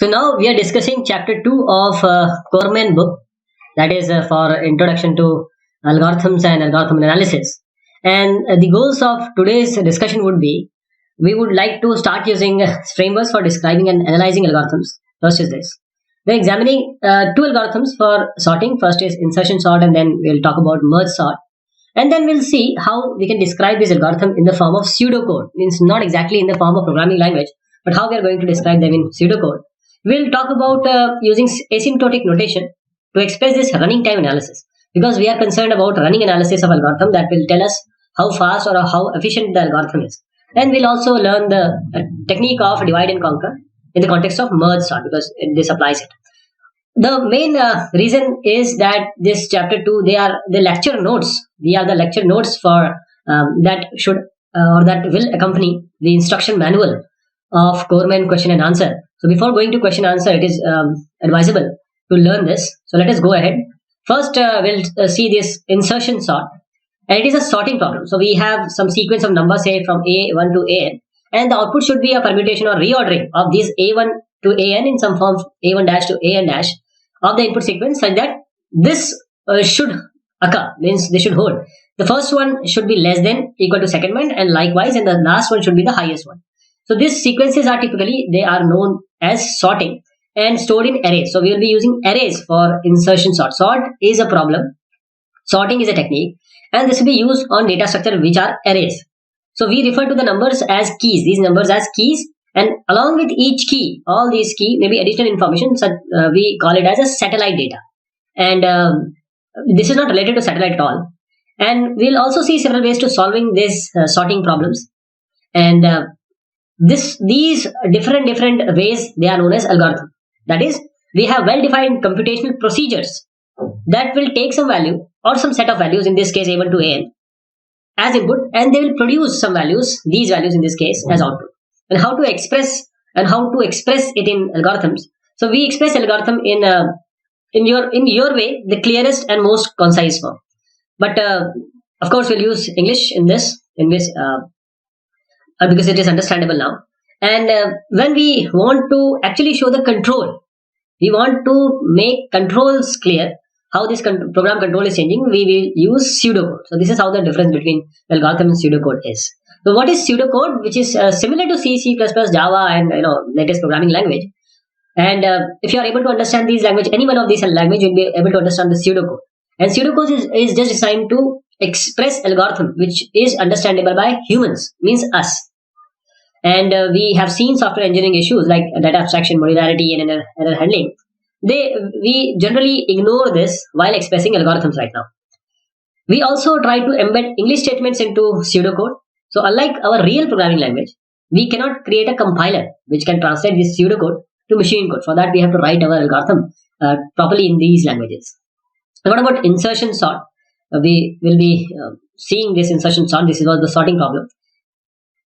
So now we are discussing chapter 2 of Corman book, that is for introduction to algorithms and algorithm analysis. And the goals of today's discussion would be we would like to start using frameworks for describing and analyzing algorithms. First is this. We're examining two algorithms for sorting. First is insertion sort, and then we'll talk about merge sort. And then we'll see how we can describe this algorithm in the form of pseudocode, means not exactly in the form of programming language, but how we are going to describe them in pseudocode. We'll talk about using asymptotic notation to express this running time analysis, because we are concerned about running analysis of algorithm that will tell us how fast or how efficient the algorithm is. And we'll also learn the technique of divide and conquer in the context of merge sort, because this applies it. The main reason is that this chapter 2, they are the lecture notes. They are the lecture notes for that should or that will accompany the instruction manual of Corman question and answer. So before going to question answer, it is advisable to learn this. So let us go ahead. First, we'll see this insertion sort, and it is a sorting problem. So we have some sequence of numbers, say from A1 to AN, and the output should be a permutation or reordering of these A1 to AN in some form A1 dash to AN dash of the input sequence, such that this should occur, means they should hold. The first one should be less than equal to second one, and likewise, and the last one should be the highest one. So these sequences are typically, they are known as sorting and stored in arrays. So we will be using arrays for insertion sort. Sort is a problem, sorting is a technique, and this will be used on data structure which are arrays. So we refer to the numbers as keys, these numbers as keys, and along with each key, all these key may be additional information, so we call it as a satellite data. And this is not related to satellite at all. And we'll also see several ways to solving these sorting problems. And these different ways, they are known as algorithm. That is, we have well-defined computational procedures that will take some value or some set of values, in this case A1 to AN, as input, and they will produce some values, these values in this case, as output. And how to express it in algorithms. So we express algorithm in your way, the clearest and most concise form. But of course, we'll use English in this because it is understandable now. And when we want to actually show the control, we want to make controls clear, how this program control is changing, we will use pseudocode. So this is how the difference between algorithm and pseudocode is. So what is pseudocode? Which is similar to C, C++, Java, and latest programming language. And if you are able to understand these language, any one of these language, you'll be able to understand the pseudocode. And pseudocode is just designed to express algorithm which is understandable by humans, means us. And we have seen software engineering issues like data abstraction, modularity, and error handling. We generally ignore this while expressing algorithms right now. We also try to embed English statements into pseudocode. So unlike our real programming language, we cannot create a compiler which can translate this pseudocode to machine code. For that, we have to write our algorithm properly in these languages. Now, what about insertion sort? We will be seeing this insertion sort. This is the sorting problem.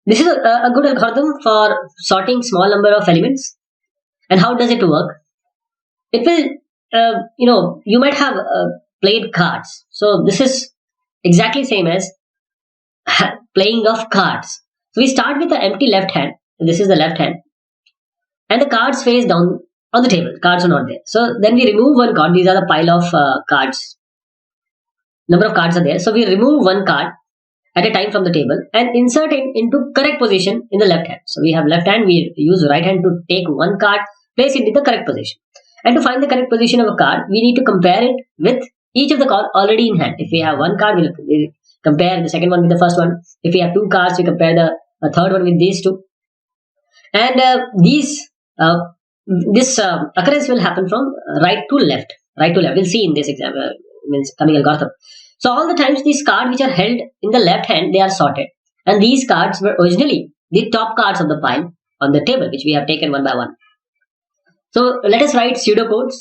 This is a good algorithm for sorting small number of elements. And how does it work? It will, you might have played cards. So this is exactly same as playing of cards. So we start with the empty left hand. This is the left hand. And the cards face down on the table. Cards are not there. So then we remove one card. These are the pile of cards. Number of cards are there. So we remove one card at a time from the table and insert it into correct position in the left hand. So we have left hand. We use right hand to take one card, place it in the correct position. And to find the correct position of a card, we need to compare it with each of the cards already in hand. If we have one card, we'll compare the second one with the first one. If we have two cards, we compare the third one with these two. And this occurrence will happen from right to left. Right to left. We'll see in this example, means coming algorithm. So all the times these cards which are held in the left hand, they are sorted. And these cards were originally the top cards of the pile on the table, which we have taken one by one. So let us write pseudocodes.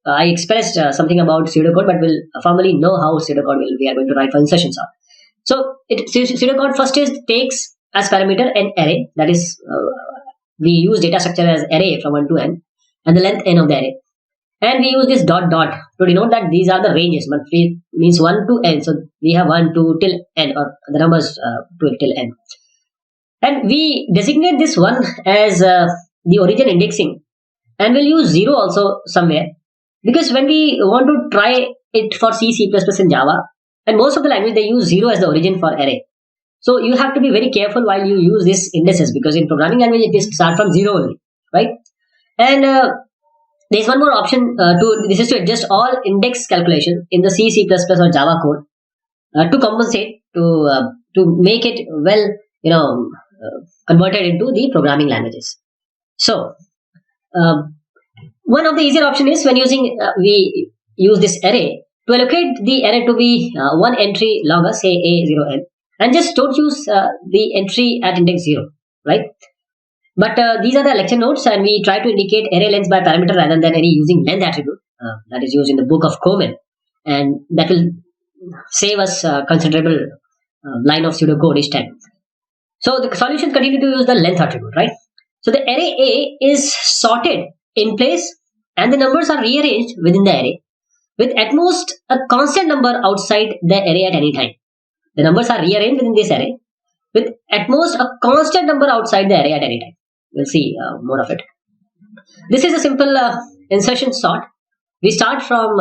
I expressed something about pseudocode, but we'll formally know how pseudocode we are going to write for insertion sort. So pseudocode first takes as parameter an array. That is, we use data structure as array from 1 to n, and the length n of the array. And we use this dot to denote that these are the ranges. But it means 1 to n. So we have 1 to till n, or the numbers till n. And we designate this one as the origin indexing and we'll use 0 also somewhere, because when we want to try it for C, C++, and Java, and most of the language they use 0 as the origin for array. So you have to be very careful while you use these indices, because in programming language it is start from 0 only, right? And there's one more option this is to adjust all index calculation in the C, C++ or Java code to compensate to make it well, converted into the programming languages. So one of the easier option is when using we use this array to allocate the array to be one entry longer, say A0n, and just don't use the entry at index 0, right? But these are the lecture notes, and we try to indicate array length by parameter rather than any using length attribute that is used in the book of Coleman, and that will save us considerable line of pseudocode each time. So the solutions continue to use the length attribute, right? So the array A is sorted in place, and the numbers are rearranged within the array with at most a constant number outside the array at any time. The numbers are rearranged within this array with at most a constant number outside the array at any time. We'll see more of it. This is a simple insertion sort. We start from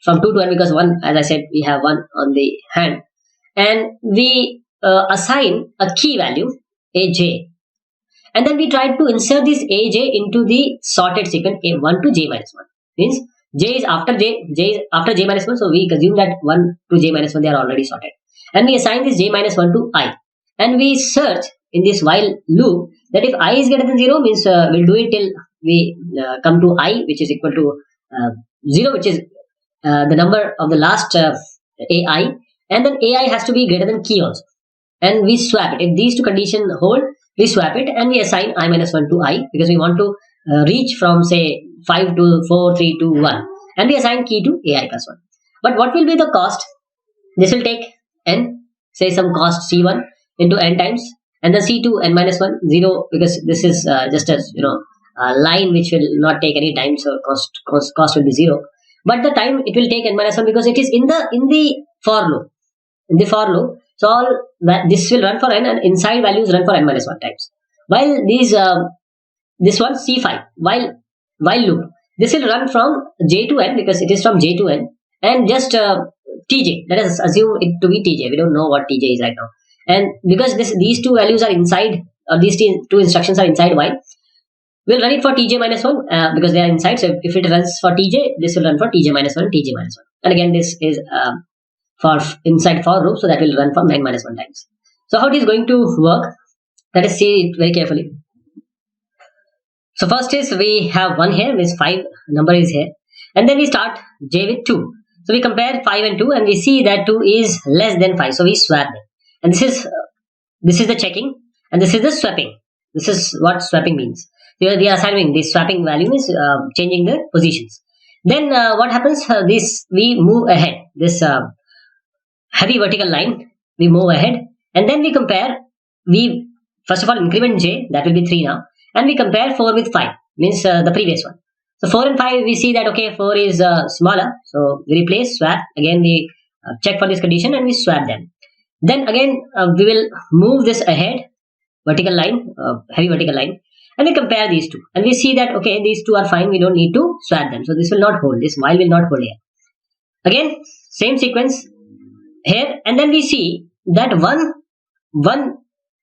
from 2 to n, because 1, as I said, we have 1 on the hand, and we assign a key value aj, and then we try to insert this aj into the sorted sequence a1 to j minus 1. Means j is after j is after j minus 1, so we assume that 1 to j minus 1 they are already sorted, and we assign this j minus 1 to I, and we search in this while loop that if I is greater than 0, means we'll do it till we come to I, which is equal to 0, which is the number of the last ai, and then ai has to be greater than key also, and we swap it. If these two conditions hold, we swap it, and we assign I minus 1 to I, because we want to reach from say 5 to 4, 3, 2, 1, and we assign key to ai plus 1. But what will be the cost? This will take n, say some cost c1 into n times, and then c2 n minus 1 0, because this is just as a line which will not take any time, so cost will be 0. But the time it will take n minus 1, because it is in the for loop. In the for loop, so all that this will run for n, and inside values run for n minus 1 times. While these this one c5 while loop, this will run from j to n, because it is from j to n, and just tj. Let us assume it to be tj. We don't know what tj is right now, and because these two values are inside, or these two instructions are inside while, we'll run it for tj minus 1 because they are inside. So if it runs for tj, this will run for tj minus 1 and tj minus 1. And again, this is for inside for loop, so that will run for n minus 1 times. So how it is going to work? Let us see it very carefully. So first is we have 1 here, means 5 number is here, and then we start j with 2. So we compare 5 and 2, and we see that 2 is less than 5, so we swap them. And this is the checking, and this is the swapping. This is what swapping means. We are assigning this swapping value is changing the positions. Then what happens? We move ahead. This heavy vertical line, we move ahead, and then we compare. We first of all increment j, that will be 3 now, and we compare 4 with 5, means the previous one. So 4 and 5, we see that okay, 4 is smaller, so we replace, swap. Again we check for this condition, and we swap them. Then again we will move this ahead, vertical line, heavy vertical line, and we compare these two, and we see that okay, these two are fine, we don't need to swap them, so this will not hold, this while will not hold here. Again same sequence here, and then we see that 1,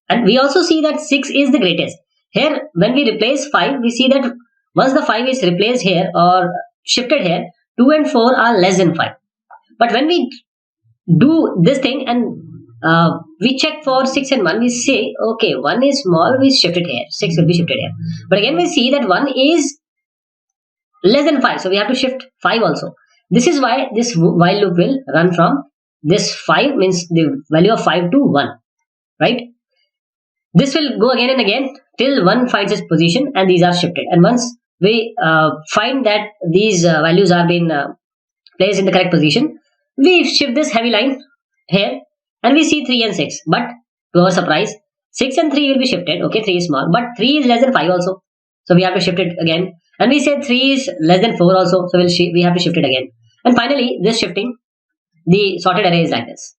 and we also see that 6 is the greatest. Here when we replace 5, we see that once the 5 is replaced here or shifted here, 2 and 4 are less than 5. But when we do this thing and we check for 6 and 1, we say okay, 1 is small, we shift it here, 6 will be shifted here. But again we see that 1 is less than 5, so we have to shift 5 also. This is why this while loop will run from this 5, means the value of 5 to 1, right? This will go again and again till 1 finds its position, and these are shifted. And once we find that these values are being placed in the correct position, we shift this heavy line here, and we see 3 and 6. But to our surprise, 6 and 3 will be shifted. Okay, 3 is small, but 3 is less than 5 also, so we have to shift it again. And we say 3 is less than 4 also, so we have to shift it again. And finally, this shifting, the sorted array is like this.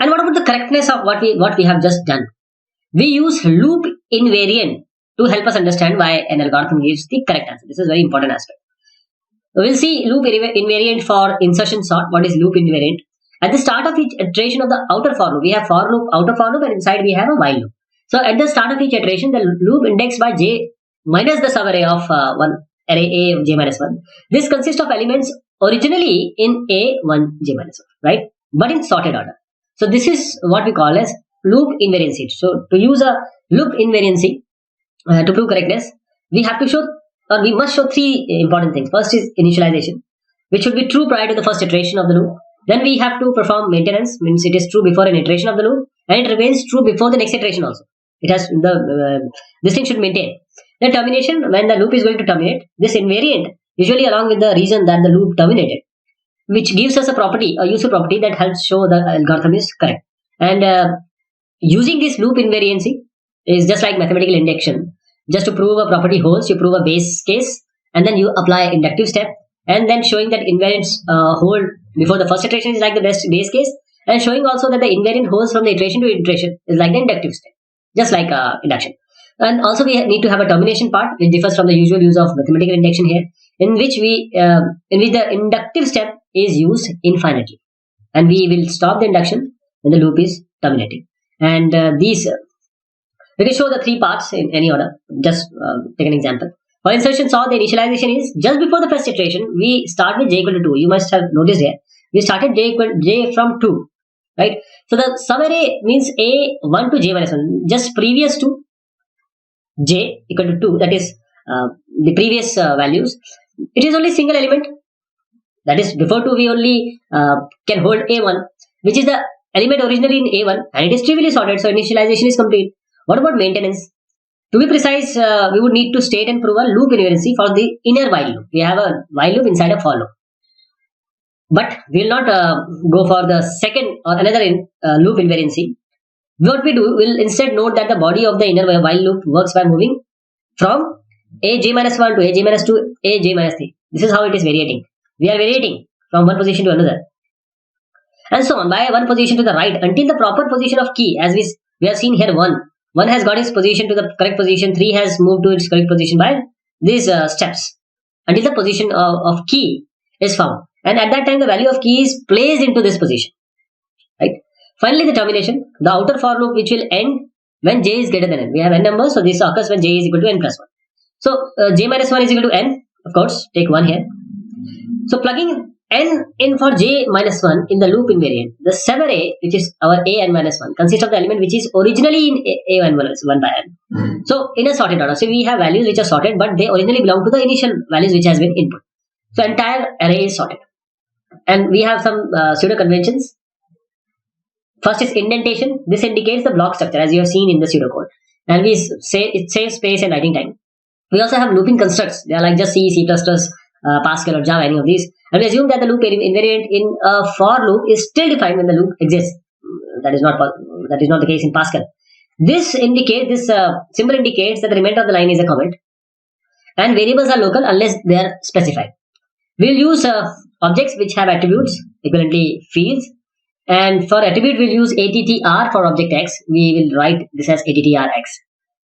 And what about the correctness of what we have just done? We use loop invariant to help us understand why an algorithm gives the correct answer. This is very important aspect. We'll see loop invariant for insertion sort. What is loop invariant? At the start of each iteration of the outer for loop, we have for loop, outer for loop, and inside we have a while loop. So at the start of each iteration, the loop indexed by j minus the subarray of one array a j minus 1. This consists of elements originally in a1 j minus 1, right? But in sorted order. So this is what we call as loop invariancy. So to use a loop invariancy to prove correctness, we have to show, or we must show three important things. First is initialization, which should be true prior to the first iteration of the loop. Then we have to perform maintenance, means it is true before an iteration of the loop, and it remains true before the next iteration also. It has this thing should maintain. Then termination, when the loop is going to terminate, this invariant usually along with the reason that the loop terminated, which gives us a property, a useful property that helps show the algorithm is correct. And using this loop invariancy is just like mathematical induction. Just to prove a property holds, you prove a base case, and then you apply inductive step, and then showing that invariants hold before the first iteration is like the best base case, and showing also that the invariant holds from the iteration to iteration is like the inductive step, just like induction. And also we need to have a termination part, which differs from the usual use of mathematical induction here, in which the inductive step is used infinitely, and we will stop the induction when the loop is terminating. And these we can show the three parts in any order. Just take an example. For insertion sort, the initialization is just before the first iteration. We start with j equal to 2. You must have noticed here. We started j from 2, right? So the subarray means a1 to j minus 1, just previous to j equal to 2. That is the previous values. It is only single element. That is before 2 we only can hold a1, which is the element originally in a1, and it is trivially sorted. So initialization is complete. What about maintenance? To be precise, we would need to state and prove a loop invariancy for the inner while loop. We have a while loop inside a for loop. But we will not go for the second or another loop invariancy. What we do, we'll instead note that the body of the inner while loop works by moving from aj minus 1 to aj minus 2, aj minus 3. This is how it is variating. We are variating from one position to another, and so on by one position to the right until the proper position of key, as we have seen here. One has got its position to the correct position, 3 has moved to its correct position by these steps until the position of key is found, and at that time the value of key is placed into this position, right? Finally, the termination, the outer for loop, which will end when j is greater than n. We have n numbers, so this occurs when j is equal to n plus 1. So j minus 1 is equal to n, of course, take 1 here. So plugging n in for j minus 1 in the loop invariant, the subarray, which is our a n minus 1, consists of the element which is originally in a n minus 1 by n. So in a sorted order, so we have values which are sorted, but they originally belong to the initial values which has been input. So entire array is sorted, and we have some pseudo conventions. First is indentation. This indicates the block structure, as you have seen in the pseudocode, and we say it saves space and writing time. We also have looping constructs. They are like just C, C++, Pascal or Java, any of these. And we assume that the loop invariant in a for loop is still defined when the loop exists. That is not the case in Pascal. This symbol indicates that the remainder of the line is a comment, and variables are local unless they are specified. We will use objects which have attributes, equivalently fields, and for attribute we'll use attr for object x. We will write this as attrx.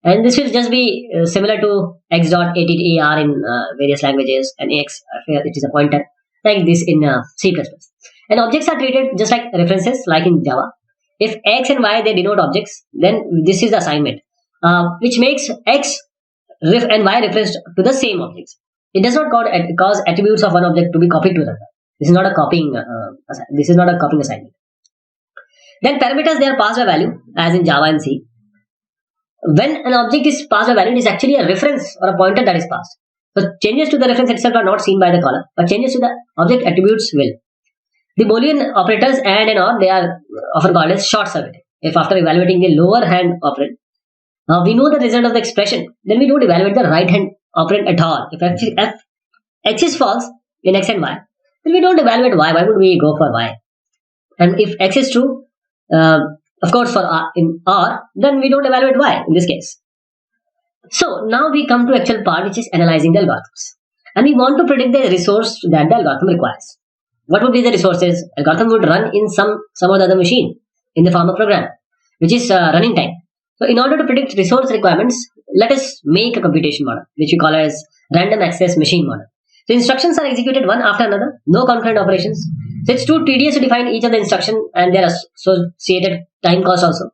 And this will just be similar to x dot attr in various languages, and x, it is a pointer, like this in C++. And objects are treated just like references, like in Java. If x and y, they denote objects, then this is the assignment, which makes x and y reference to the same objects. It does not cause attributes of one object to be copied to another. This is not a copying. This is not a copying assignment. Then parameters, they are passed by value, as in Java and C. When an object is passed by value, it is actually a reference or a pointer that is passed. So changes to the reference itself are not seen by the caller, but changes to the object attributes will. The Boolean operators and or, they are often called as short circuiting. If after evaluating the lower hand operand, we know the result of the expression, then we don't evaluate the right hand operand at all. If x is false in x and y, then we don't evaluate y. Why would we go for y? And if x is true, of course, for in R, then we don't evaluate y in this case. So now we come to actual part, which is analyzing the algorithms, and we want to predict the resource that the algorithm requires. What would be the resources? Algorithm would run in some or the other machine in the form of program, which is running time. So in order to predict resource requirements, let us make a computation model, which we call as random access machine model. So instructions are executed one after another, no concurrent operations. So it's too tedious to define each of the instruction and their associated time cost also.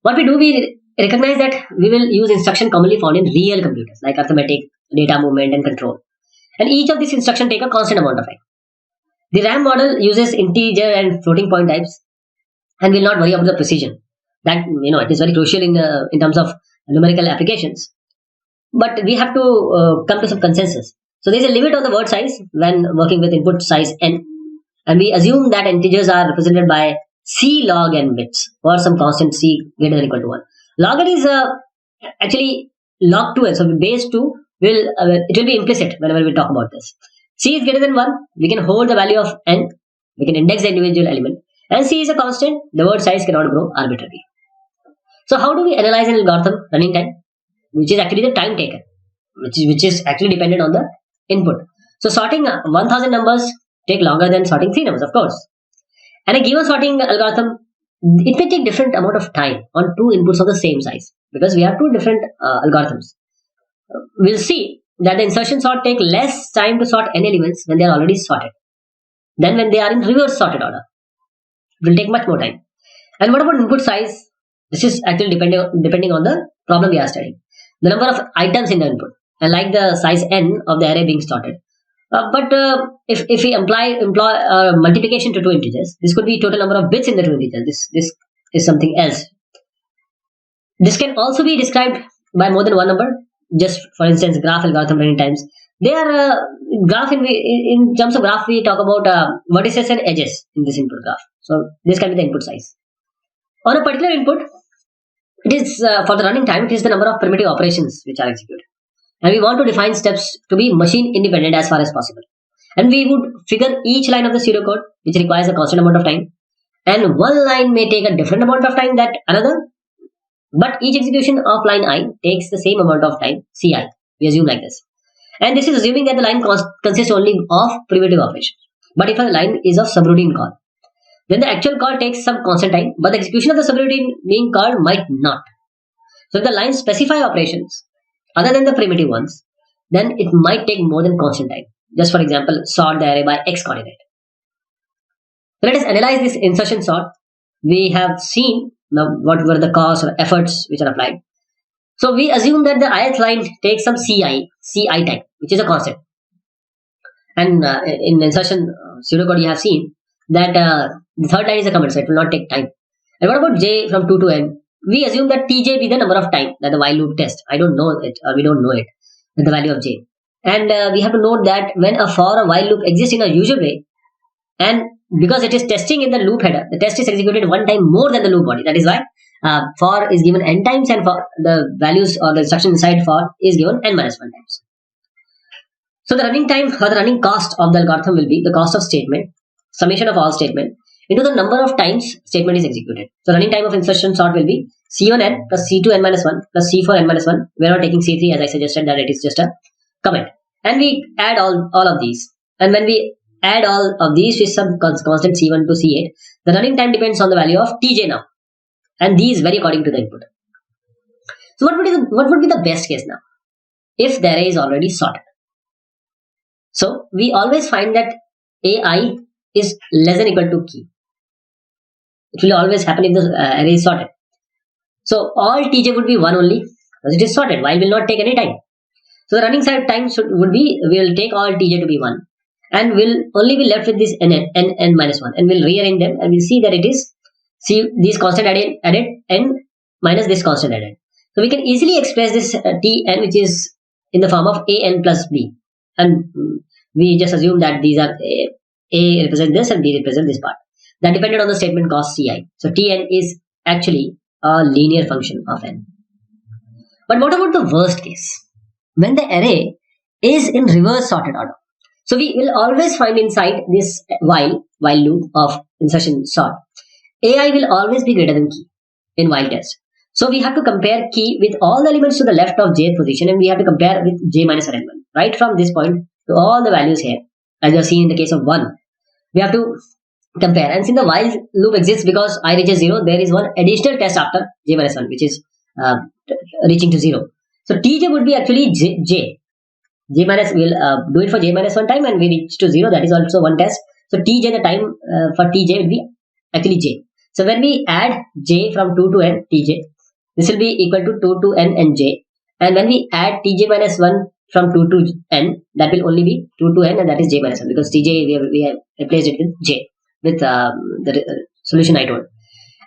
What we do, we recognize that we will use instruction commonly found in real computers like arithmetic, data movement, and control. And each of these instructions take a constant amount of time. The RAM model uses integer and floating point types and will not worry about the precision. That it is very crucial in terms of numerical applications. But we have to come to some consensus. So there is a limit on the word size when working with input size n, and we assume that integers are represented by c log n bits for some constant c greater than or equal to 1. Log n is actually log 2n, so base 2 will it will be implicit whenever we talk about this. C is greater than 1, we can hold the value of n, we can index the individual element, and c is a constant, the word size cannot grow arbitrarily. So how do we analyze an algorithm running time, which is actually the time taken, which is actually dependent on the input. So sorting 1000 numbers take longer than sorting 3 numbers, of course. And a given sorting algorithm, it may take different amount of time on two inputs of the same size because we have two different algorithms. We'll see that the insertion sort take less time to sort n elements when they are already sorted than when they are in reverse sorted order. It will take much more time. And what about input size? This is actually depending on the problem we are studying. The number of items in the input, and like the size n of the array being sorted. But if we employ multiplication to two integers, this could be total number of bits in the two integers. This is something else. This can also be described by more than one number. Just for instance, graph algorithm running times. They are graph in terms of graph we talk about vertices and edges in this input graph. So this can be the input size. On a particular input, it is for the running time. It is the number of primitive operations which are executed. And we want to define steps to be machine independent as far as possible. And we would figure each line of the pseudocode, which requires a constant amount of time. And one line may take a different amount of time than another. But each execution of line I takes the same amount of time, Ci. We assume like this. And this is assuming that the line consists only of primitive operations. But if a line is of subroutine call, then the actual call takes some constant time, but the execution of the subroutine being called might not. So if the lines specify operations other than the primitive ones, then it might take more than constant time. Just for example, sort the array by x coordinate. So let us analyze this insertion sort. We have seen now what were the costs or efforts which are applied. So we assume that the ith line takes some ci time, which is a constant. And in insertion pseudocode, you have seen that the third line is a comment, so it will not take time. And what about j from 2 to n? We assume that tj be the number of time that the while loop test. I don't know it, or we don't know it, the value of j. And we have to note that when a for or while loop exists in a usual way, and because it is testing in the loop header, the test is executed one time more than the loop body. That is why for is given n times, and for the values or the instruction inside for is given n minus 1 times. So the running time or the running cost of the algorithm will be the cost of statement, summation of all statement, into the number of times statement is executed. So running time of insertion sort will be C1n plus C2n minus 1 plus C4n minus 1. We are not taking C3 as I suggested, that it is just a comment. And we add all of these. And when we add all of these with some constant C1 to C8, the running time depends on the value of Tj now. And these vary according to the input. So what would be the best case now? If the array is already sorted. So we always find that AI is less than equal to key. It will always happen if the array is sorted. So all tj would be 1 only because it is sorted. While will not take any time. So the running side time would be, we will take all tj to be 1 and we'll only be left with this n minus 1, and we'll rearrange them and we'll see that it is these constant added n minus this constant added. So we can easily express this tn, which is in the form of an plus b, and we just assume that these are a represent this and b represent this part. That depended on the statement cost ci. So tn is actually a linear function of n. But what about the worst case? When the array is in reverse sorted order. So we will always find inside this while loop of insertion sort, ai will always be greater than key in while test. So we have to compare key with all the elements to the left of jth position, and we have to compare with j minus rn1. Right from this point to all the values here, as you have seen in the case of 1, we have to compare. And since the while loop exists because I reaches 0, there is one additional test after j minus 1, which is reaching to 0. So Tj would be actually j minus, we'll do it for j minus 1 time and we reach to 0. That is also one test. So Tj, the time for Tj will be actually j. So when we add j from 2 to n, Tj, this will be equal to 2 to n and j. And when we add Tj minus 1 from 2 to n, that will only be 2 to n, and that is j minus 1, because Tj we have replaced it with j, with the solution I told.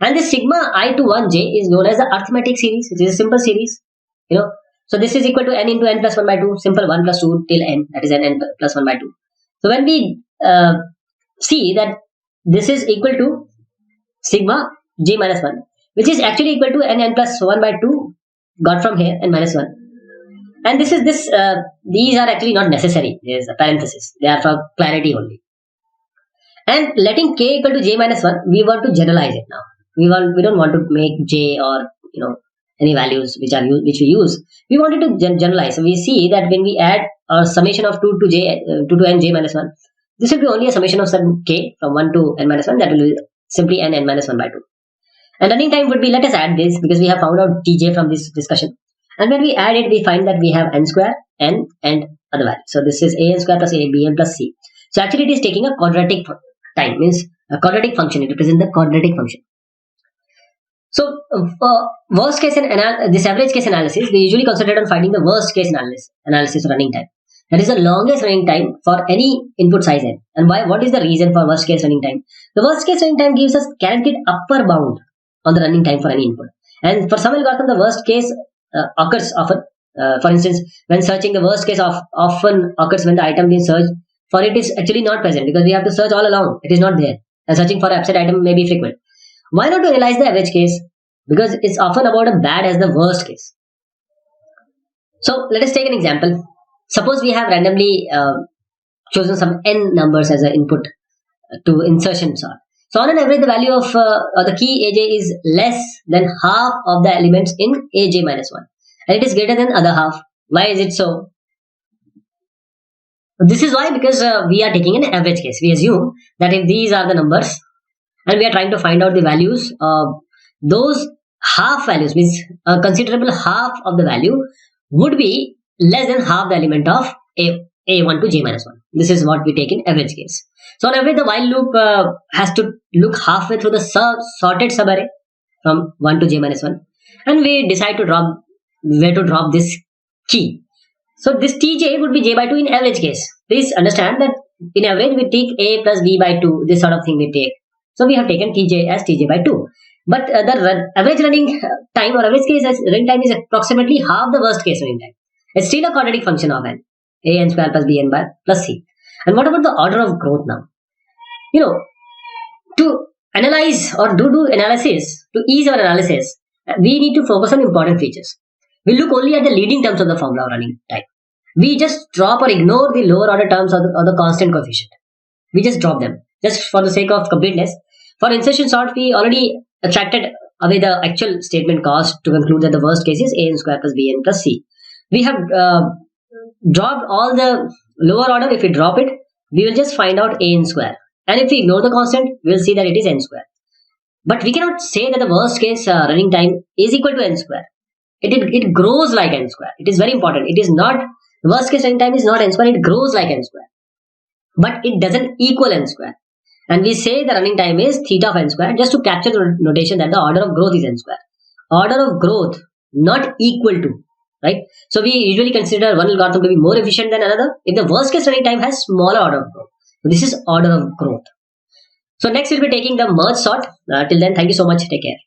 And this sigma I to 1j is known as the arithmetic series. It is a simple series, you know. So this is equal to n into n plus 1 by 2, simple 1 plus 2 till n, that is n plus 1 by 2. So when we see that this is equal to sigma j minus 1, which is actually equal to n plus 1 by 2 got from here, n minus 1. And these are actually not necessary. There is a parenthesis. They are for clarity only. And letting k equal to j minus 1, we want to generalize it now. We don't want to make j or any values which we use. We wanted to generalize. So we see that when we add our summation of 2 to n j minus 1, this will be only a summation of some k from 1 to n minus 1. That will be simply n minus 1 by 2. And running time would be, let us add this because we have found out Tj from this discussion. And when we add it, we find that we have n square, n, and other values. So this is an square plus a, bn plus c. So actually it is taking a quadratic time, means a quadratic function. It represents the quadratic function. So for worst case and this average case analysis, we usually concentrate on finding the worst case analysis running time. That is the longest running time for any input size n. And why? What is the reason for worst case running time? The worst case running time gives us guaranteed upper bound on the running time for any input. And for some algorithm, the worst case occurs often. For instance, when searching, the worst case often occurs when the item being searched for it is actually not present, because we have to search all along. It is not there. And searching for absent item may be frequent. Why not to analyze the average case? Because it's often about as bad as the worst case. So let us take an example. Suppose we have randomly chosen some n numbers as an input to insertion sort. So on an average, the value of the key aj is less than half of the elements in aj minus 1. And it is greater than other half. Why is it so? This is why, because we are taking an average case. We assume that if these are the numbers and we are trying to find out the values, those half values, means a considerable half of the value would be less than half the element of a1 to j minus 1. This is what we take in average case. So on average, the while loop has to look halfway through the sorted subarray from 1 to j minus 1, and we decide to drop where to drop this key. So this tj would be j by 2 in average case. Please understand that in average we take a plus b by 2, this sort of thing we take. So we have taken tj as tj by 2. But the average running time or average case running time is approximately half the worst case running time. It's still a quadratic function of n, a n square plus b n by plus c. And what about the order of growth now? To analyze or do analysis, to ease our analysis, we need to focus on important features. We look only at the leading terms of the formula running time. We just drop or ignore the lower order terms or the constant coefficient. We just drop them, just for the sake of completeness. For insertion sort, we already abstracted away the actual statement cost to conclude that the worst case is a n square plus b n plus c. We have dropped all the lower order. If we drop it, we will just find out a n square. And if we ignore the constant, we will see that it is n square. But we cannot say that the worst case running time is equal to n square. It grows like n square. It is very important. It is not, the worst case running time is not n square. It grows like n square. But it doesn't equal n square. And we say the running time is theta of n square, just to capture the notation that the order of growth is n square. Order of growth, not equal to, right? So we usually consider one algorithm to be more efficient than another if the worst case running time has smaller order of growth. So this is order of growth. So next we'll be taking the merge sort. Till then, thank you so much. Take care.